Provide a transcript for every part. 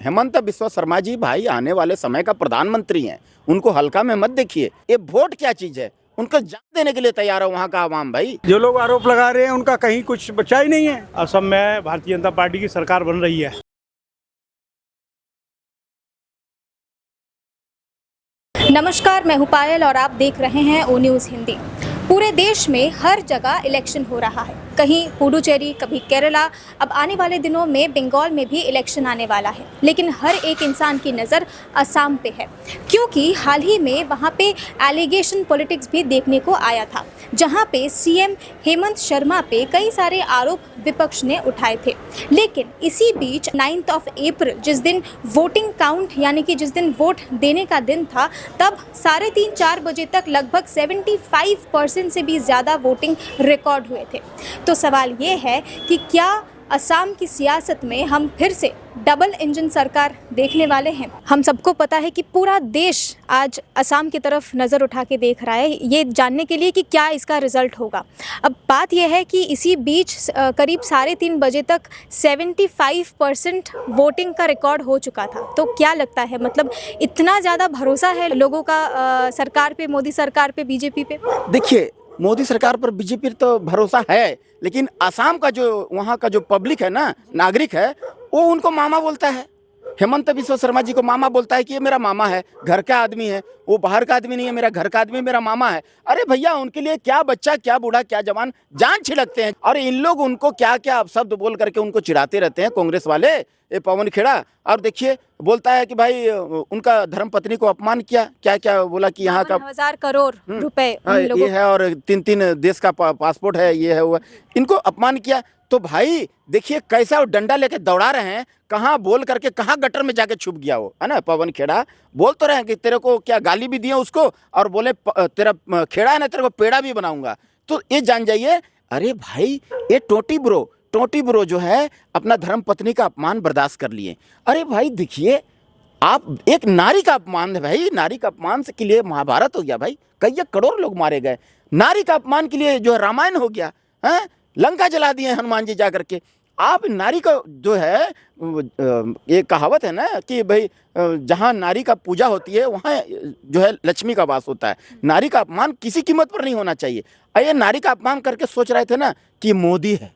हेमंत बिस्वा शर्मा जी भाई आने वाले समय का प्रधानमंत्री हैं, उनको हल्का में मत देखिए। ये वोट क्या चीज है, उनको जान देने के लिए तैयार है वहाँ का आवाम। भाई जो लोग आरोप लगा रहे हैं उनका कहीं कुछ बचा ही नहीं है। असम में भारतीय जनता पार्टी की सरकार बन रही है। नमस्कार, मैं हूं पायल और आप देख रहे हैं ओ न्यूज़ हिंदी। पूरे देश में हर जगह इलेक्शन हो रहा है, कहीं पुडुचेरी, कभी केरला, अब आने वाले दिनों में बंगाल में भी इलेक्शन आने वाला है। लेकिन हर एक इंसान की नज़र असम पे है, क्योंकि हाल ही में वहाँ पे एलिगेशन पॉलिटिक्स भी देखने को आया था, जहाँ पे सीएम हेमंत शर्मा पे कई सारे आरोप विपक्ष ने उठाए थे। लेकिन इसी बीच 9 अप्रैल जिस दिन वोटिंग काउंट यानी कि जिस दिन वोट देने का दिन था, तब 3:30-4 बजे तक लगभग 75% से भी ज़्यादा वोटिंग रिकॉर्ड हुए थे। तो सवाल ये है कि क्या असम की सियासत में हम फिर से डबल इंजन सरकार देखने वाले हैं? हम सबको पता है कि पूरा देश आज असम की तरफ नज़र उठा के देख रहा है, ये जानने के लिए कि क्या इसका रिज़ल्ट होगा। अब बात यह है कि इसी बीच करीब 3:30 बजे तक 75% वोटिंग का रिकॉर्ड हो चुका था। तो क्या लगता है, मतलब इतना ज़्यादा भरोसा है लोगों का सरकार पे, मोदी सरकार पे, बीजेपी पे? देखिए, मोदी सरकार पर बीजेपी तो भरोसा है, लेकिन असम का जो वहाँ का जो पब्लिक है ना, नागरिक है, वो उनको मामा बोलता है। हेमंत बिस्वा शर्मा जी को मामा बोलता है कि ये मेरा मामा है, घर का आदमी है, वो बाहर का आदमी नहीं है, मेरा घर का आदमी मेरा मामा है। अरे भैया, उनके लिए क्या बच्चा, क्या बूढ़ा, क्या जवान जान छिड़कते हैं। और इन लोग उनको क्या क्या अपशब्द बोल करके उनको चिढ़ाते रहते हैं, कांग्रेस वाले, ये पवन खेड़ा। और देखिए, बोलता है कि भाई उनका धर्मपत्नी को अपमान किया, क्या क्या बोला कि यहाँ का 1000 करोड़ रुपए ये है और 3-3 देश का पासपोर्ट है, ये है वो है, इनको अपमान किया। तो भाई देखिए कैसा वो डंडा लेके दौड़ा रहे हैं, कहाँ बोल करके कहाँ गटर में जाके छुप गया वो, है ना। पवन खेड़ा बोल तो रहे हैं कि तेरे को क्या गाली भी दिए उसको, और बोले तेरा खेड़ा है ना, तेरे को पेड़ा भी बनाऊंगा। तो ये जान जाइए, अरे भाई ये टोटी ब्रो जो है अपना धर्म पत्नी का अपमान बर्दाश्त कर लिए। अरे भाई देखिए, आप एक नारी का अपमान है भाई, नारी का अपमान से के लिए महाभारत हो गया भाई, कई करोड़ लोग मारे गए। नारी का अपमान के लिए जो है रामायण हो गया है, लंका जला दिए हनुमान जी जा करके। आप नारी का जो है, ये कहावत है ना कि भाई जहाँ नारी का पूजा होती है वहाँ जो है लक्ष्मी का वास होता है। नारी का अपमान किसी कीमत पर नहीं होना चाहिए। ये नारी का अपमान करके सोच रहे थे ना कि मोदी है,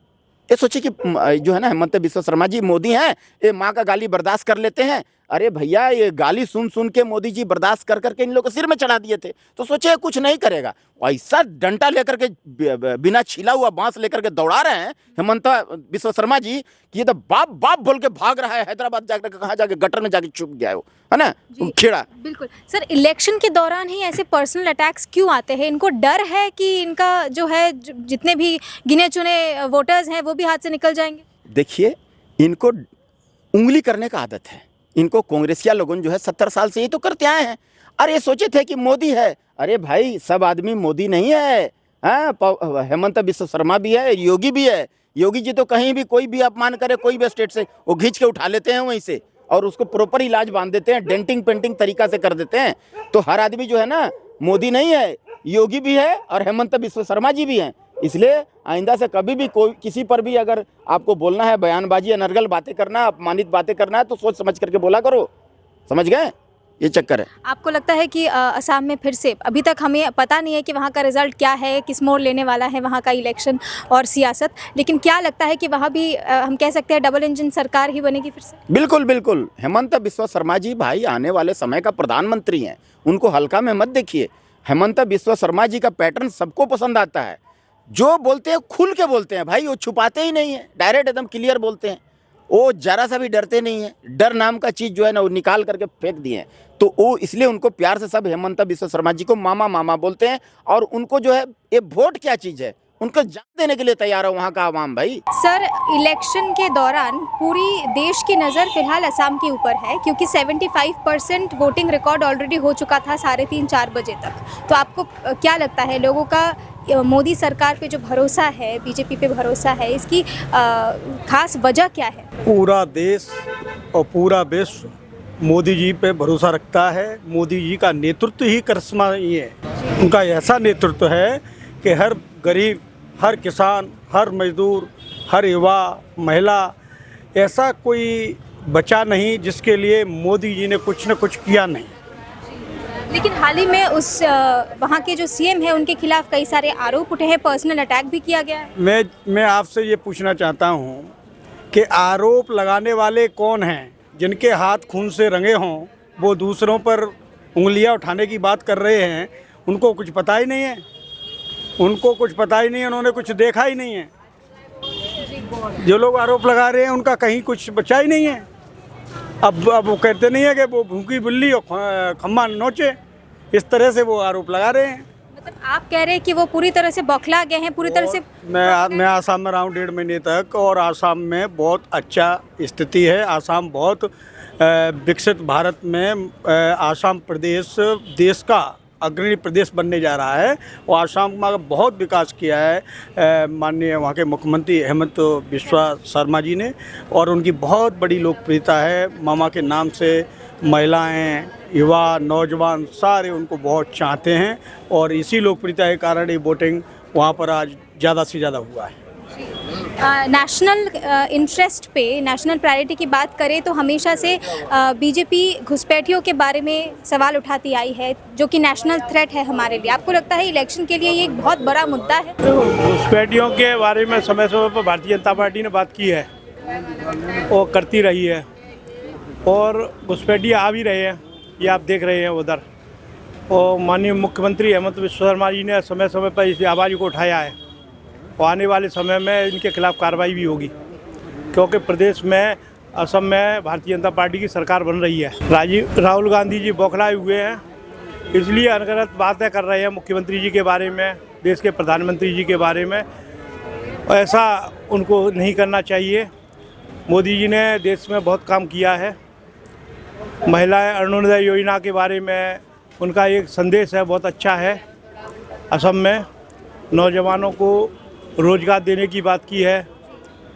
ये सोचे कि जो है ना हेमंत बिस्वा शर्मा जी मोदी हैं, ये माँ का गाली बर्दाश्त कर लेते हैं। अरे भैया, ये गाली सुन सुन के मोदी जी बर्दाश्त कर करके इन लोगों को सिर में चढ़ा दिए थे, तो सोचे कुछ नहीं करेगा। ऐसा डंडा लेकर के, बिना छिला हुआ बांस लेकर के दौड़ा रहे हैं हेमंत बिस्वा शर्मा जी कि ये तो बाप बाप बोल के भाग रहा है। हैदराबाद जाकर के कहाँ जाके गटर में जाके छुप गया है ना खेड़ा। बिल्कुल सर, इलेक्शन के दौरान ही ऐसे पर्सनल अटैक्स क्यों आते हैं? इनको डर है कि इनका जो है जितने भी गिने चुने वोटर्स हैं वो भी हाथ से निकल जाएंगे? देखिए, इनको उंगली करने का आदत है। इनको कांग्रेसिया लोगों जो है 70 साल से ये तो करते आए हैं। अरे ये सोचे थे कि मोदी है, अरे भाई सब आदमी मोदी नहीं है, हेमंत बिस्वा शर्मा भी है, योगी भी है। योगी जी तो कहीं भी कोई भी अपमान करे, कोई भी स्टेट से, वो खींच के उठा लेते हैं वहीं से और उसको प्रॉपर इलाज बांध देते हैं, डेंटिंग पेंटिंग तरीका से कर देते हैं। तो हर आदमी जो है ना मोदी नहीं है, योगी भी है और हेमंत बिस्वा शर्मा जी भी हैं। इसलिए आइंदा से कभी भी कोई किसी पर भी अगर आपको बोलना है, बयानबाजी, अनर्गल बातें करना, अपमानित बातें करना है, तो सोच समझ करके बोला करो। समझ गए? ये चक्कर है। आपको लगता है कि असम में फिर से, अभी तक हमें पता नहीं है कि वहाँ का रिजल्ट क्या है, किस मोड़ लेने वाला है वहाँ का इलेक्शन और सियासत, लेकिन क्या लगता है कि वहाँ भी हम कह सकते हैं डबल इंजन सरकार ही बनेगी फिर से? बिल्कुल बिल्कुल, हेमंत बिस्वा शर्मा जी भाई आने वाले समय का प्रधानमंत्री हैं, उनको हल्का में मत देखिए। हेमंत बिस्वा शर्मा जी का पैटर्न सबको पसंद आता है। जो बोलते हैं खुल के बोलते हैं भाई, वो छुपाते ही नहीं है, डायरेक्ट एकदम क्लियर बोलते हैं। वो जरा सा भी डरते नहीं है। डर नाम का चीज़ जो है ना वो निकाल करके फेंक दिए हैं। तो वो इसलिए उनको प्यार से सब हेमंत बिस्वा शर्मा जी को मामा मामा बोलते हैं। और उनको जो है ये वोट क्या चीज़ है, उनको जान देने के लिए तैयार है वहाँ का आवाम। भाई सर, इलेक्शन के दौरान पूरी देश की नज़र फिलहाल असम के ऊपर है, क्योंकि 75% वोटिंग रिकॉर्ड ऑलरेडी हो चुका था 3:30-4 बजे तक। तो आपको क्या लगता है, लोगों का मोदी सरकार पे जो भरोसा है, बीजेपी पे भरोसा है, इसकी खास वजह क्या है? पूरा देश और पूरा विश्व मोदी जी पे भरोसा रखता है। मोदी जी का नेतृत्व ही करिश्मा ही है। उनका ऐसा नेतृत्व है कि हर गरीब, हर किसान, हर मजदूर, हर युवा, महिला, ऐसा कोई बचा नहीं जिसके लिए मोदी जी ने कुछ न कुछ किया नहीं। लेकिन हाल ही में उस वहाँ के जो सीएम है उनके खिलाफ कई सारे आरोप उठे हैं, पर्सनल अटैक भी किया गया है। मैं आपसे ये पूछना चाहता हूँ कि आरोप लगाने वाले कौन हैं? जिनके हाथ खून से रंगे हों वो दूसरों पर उंगलियां उठाने की बात कर रहे हैं, उनको कुछ पता ही नहीं है। उनको कुछ पता ही नहीं है, उन्होंने कुछ देखा ही नहीं है। जो लोग आरोप लगा रहे हैं उनका कहीं कुछ बचा ही नहीं है। अब वो कहते नहीं है कि वो भूखी बिल्ली और खम्मा नोचे, इस तरह से वो आरोप लगा रहे हैं। मतलब आप कह रहे हैं कि वो पूरी तरह से बौखला गए हैं, पूरी तरह से। मैं आसाम में रहा हूँ 1.5 महीने तक, और आसाम में बहुत अच्छा स्थिति है। आसाम बहुत विकसित भारत में आसाम प्रदेश देश का अग्रणी प्रदेश बनने जा रहा है और आसाम में बहुत विकास किया है माननीय वहाँ के मुख्यमंत्री हेमंत बिस्वा शर्मा जी ने, और उनकी बहुत बड़ी लोकप्रियता है। मामा के नाम से महिलाएं, युवा, नौजवान सारे उनको बहुत चाहते हैं और इसी लोकप्रियता के कारण ये वोटिंग वहाँ पर आज ज़्यादा से ज़्यादा हुआ है। नेशनल इंटरेस्ट पे, नेशनल प्रायोरिटी की बात करें तो हमेशा से बीजेपी घुसपैठियों के बारे में सवाल उठाती आई है, जो कि नेशनल थ्रेट है हमारे लिए। आपको लगता है इलेक्शन के लिए ये एक बहुत बड़ा मुद्दा है? घुसपैठियों के बारे में समय समय पर भारतीय जनता पार्टी ने बात की है और करती रही है, और घुसपैठी आ भी रहे हैं, ये आप देख रहे हैं उधर। और माननीय मुख्यमंत्री हेमंत बिस्वा शर्मा जी ने समय समय पर इस आवाज़ को उठाया है और आने वाले समय में इनके खिलाफ कार्रवाई भी होगी, क्योंकि प्रदेश में असम में भारतीय जनता पार्टी की सरकार बन रही है। राहुल गांधी जी बौखलाए हुए हैं, इसलिए अनगढ़ंत बातें कर रहे हैं मुख्यमंत्री जी के बारे में, देश के प्रधानमंत्री जी के बारे में। ऐसा उनको नहीं करना चाहिए। मोदी जी ने देश में बहुत काम किया है। महिलाएं अरुणोदय योजना के बारे में उनका एक संदेश है, बहुत अच्छा है। असम में नौजवानों को रोज़गार देने की बात की है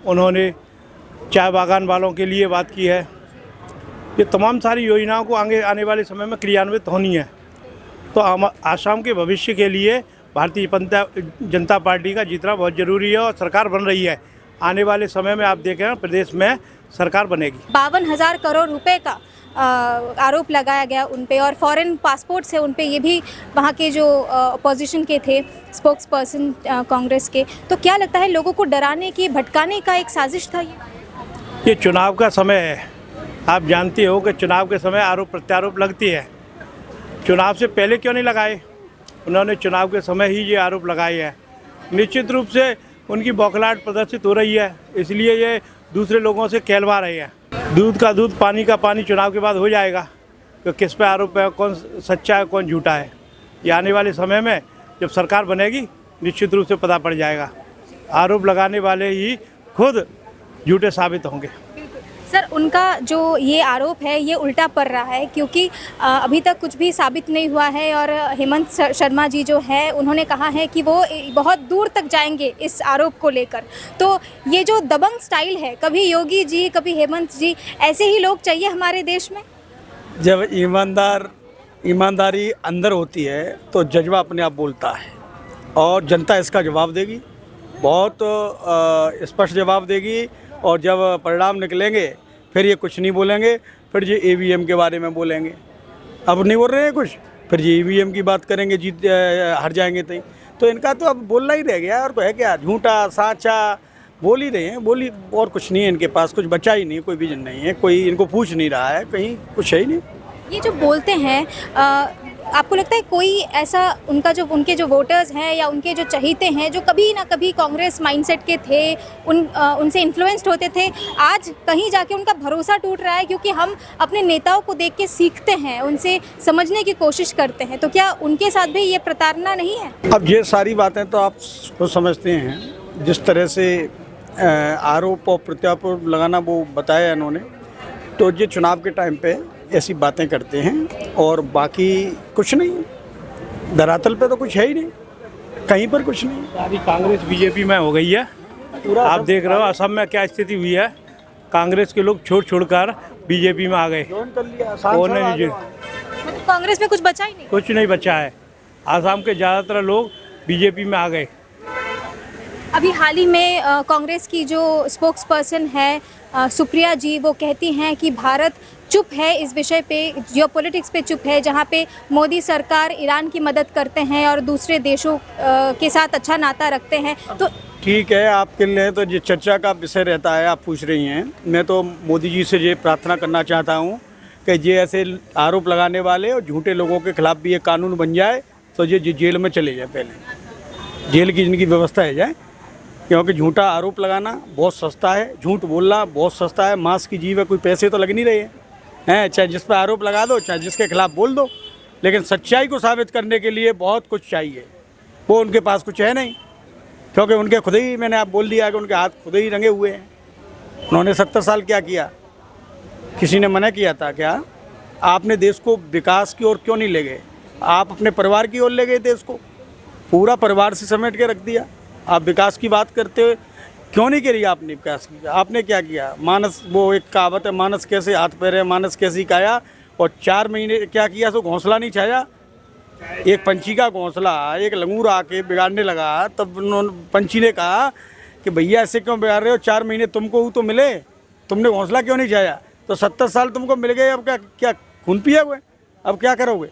उन्होंने, चाय बागान वालों के लिए बात की है। ये तमाम सारी योजनाओं को आगे आने वाले समय में क्रियान्वित होनी है। तो आसाम के भविष्य के लिए भारतीय जनता पार्टी का जीतना बहुत ज़रूरी है और सरकार बन रही है। आने वाले समय में आप देखें प्रदेश में सरकार बनेगी। 52,000 करोड़ रुपए का आरोप लगाया गया उन पे, और फॉरेन पासपोर्ट्स है उन पे, ये भी वहाँ के जो अपोजिशन के थे, स्पोक्स पर्सन कांग्रेस के। तो क्या लगता है लोगों को डराने की, भटकाने का एक साजिश था ये चुनाव का समय है। आप जानते हो कि चुनाव के समय आरोप प्रत्यारोप लगती है। चुनाव से पहले क्यों नहीं लगाए? उन्होंने चुनाव के समय ही ये आरोप लगाए हैं। निश्चित रूप से उनकी बौखलाहट प्रदर्शित हो रही है, इसलिए ये दूसरे लोगों से कहलवा रहे हैं। दूध का दूध, पानी का पानी चुनाव के बाद हो जाएगा कि किस पे आरोप है, कौन सच्चा है, कौन झूठा है। ये आने वाले समय में जब सरकार बनेगी निश्चित रूप से पता पड़ जाएगा। आरोप लगाने वाले ही खुद झूठे साबित होंगे। सर, उनका जो ये आरोप है ये उल्टा पड़ रहा है, क्योंकि अभी तक कुछ भी साबित नहीं हुआ है, और हेमंत शर्मा जी जो है उन्होंने कहा है कि वो बहुत दूर तक जाएंगे इस आरोप को लेकर। तो ये जो दबंग स्टाइल है, कभी योगी जी, कभी हेमंत जी, ऐसे ही लोग चाहिए हमारे देश में। जब ईमानदारी अंदर होती है तो जज्बा अपने आप बोलता है और जनता इसका जवाब देगी, बहुत स्पष्ट जवाब देगी। और जब परिणाम निकलेंगे फिर ये कुछ नहीं बोलेंगे, फिर ये ईवीएम के बारे में बोलेंगे। अब नहीं बोल रहे हैं कुछ, फिर ये ईवीएम की बात करेंगे, जीत हार जाएंगे तो इनका तो अब बोलना ही रह गया। और तो है क्या, झूठा साचा बोल ही रहे हैं, बोली, और कुछ नहीं है इनके पास, कुछ बचा ही नहीं, कोई विजन नहीं है, कोई इनको पूछ नहीं रहा है, कहीं कुछ है ही नहीं। ये जो बोलते हैं, आपको लगता है कोई ऐसा उनके जो वोटर्स हैं या उनके जो चहीते हैं जो कभी ना कभी कांग्रेस माइंडसेट के थे, उनसे इन्फ्लुएंस्ड होते थे, आज कहीं जाके उनका भरोसा टूट रहा है? क्योंकि हम अपने नेताओं को देख के सीखते हैं, उनसे समझने की कोशिश करते हैं, तो क्या उनके साथ भी ये प्रताड़ना नहीं है? अब ये सारी बातें तो आप खुद समझते हैं, जिस तरह से आरोप और प्रत्यारोप लगाना वो बताया इन्होंने, तो ये चुनाव के टाइम पे ऐसी बातें करते हैं और बाकी कुछ नहीं। धरातल पे तो कुछ है ही नहीं, कहीं पर कुछ नहीं। सारी कांग्रेस बीजेपी में हो गई है। आप देख रहे हो असम में क्या स्थिति हुई है। कांग्रेस के लोग छोड़ बीजेपी में आ गए। मतलब कांग्रेस में कुछ बचा ही नहीं? कुछ नहीं बचा है। आसाम के ज़्यादातर लोग बीजेपी में आ गए। अभी हाल ही में कांग्रेस की जो स्पोक्स पर्सन है सुप्रिया जी वो कहती हैं कि भारत चुप है इस विषय पे, जियोपॉलिटिक्स पे चुप है, जहाँ पे मोदी सरकार ईरान की मदद करते हैं और दूसरे देशों के साथ अच्छा नाता रखते हैं। तो ठीक है, आपके लिए तो ये चर्चा का विषय रहता है, आप पूछ रही हैं। मैं तो मोदी जी से ये प्रार्थना करना चाहता हूँ कि ये ऐसे आरोप लगाने वाले और झूठे लोगों के खिलाफ भी ये कानून बन जाए, तो ये जेल में चले जाए, पहले जेल की जिनकी व्यवस्था है जाए, क्योंकि झूठा आरोप लगाना बहुत सस्ता है, झूठ बोलना बहुत सस्ता है। मांस की जीव है, कोई पैसे तो लग नहीं रहे हैं, चाहे जिस पर आरोप लगा दो, चाहे जिसके खिलाफ बोल दो, लेकिन सच्चाई को साबित करने के लिए बहुत कुछ चाहिए। वो उनके पास कुछ है नहीं, क्योंकि उनके खुद ही, मैंने आप बोल दिया कि उनके हाथ खुद ही रंगे हुए हैं। उन्होंने 70 साल क्या किया? किसी ने मना किया था क्या? आपने देश को विकास की ओर क्यों नहीं ले गए? आप अपने परिवार की ओर ले गए देश को, पूरा परिवार से समेट के रख दिया। आप विकास की बात करते हुए क्यों नहीं करी आपने विकास की? आपने क्या किया? मानस, वो एक कहावत है, मानस कैसे हाथ पैर है, मानस कैसी काया, और 4 महीने क्या किया? तो घोंसला नहीं छाया। एक पंछी का घोंसला एक लंगूर आके बिगाड़ने लगा, तब पंछी ने कहा कि भैया ऐसे क्यों बिगाड़ रहे हो, 4 महीने तुमको तो मिले, तुमने घोंसला क्यों नहीं छाया? तो 70 साल तुमको मिल गए, अब क्या खून पिए हुए? अब क्या करोगे?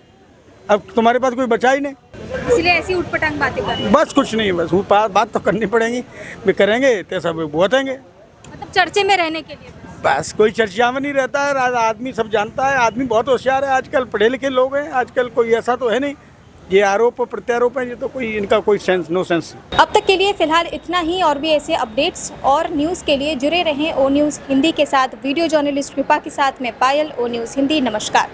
अब तुम्हारे पास कोई बचा ही नहीं, इसलिए ऐसी उटपटांग बातें कर रहे हैं। बस कुछ नहीं, बस बात तो करनी पड़ेगी, भी करेंगे तो सब बहुतेंगे, मतलब चर्चे में रहने के लिए। बस कोई चर्चा में नहीं रहता है। आदमी सब जानता है, आदमी बहुत होशियार है आजकल, पढ़े लिखे लोग हैं आजकल, कोई ऐसा तो है नहीं। ये आरोप प्रत्यारोप है, ये तो कोई इनका कोई सेंस, नो सेंस। अब तक के लिए फिलहाल इतना ही, और भी ऐसे अपडेट्स और न्यूज़ के लिए जुड़े रहें ओ न्यूज़ हिंदी के साथ। वीडियो जर्नलिस्ट कृपा के साथ मैं पायल, ओ न्यूज़ हिंदी। नमस्कार।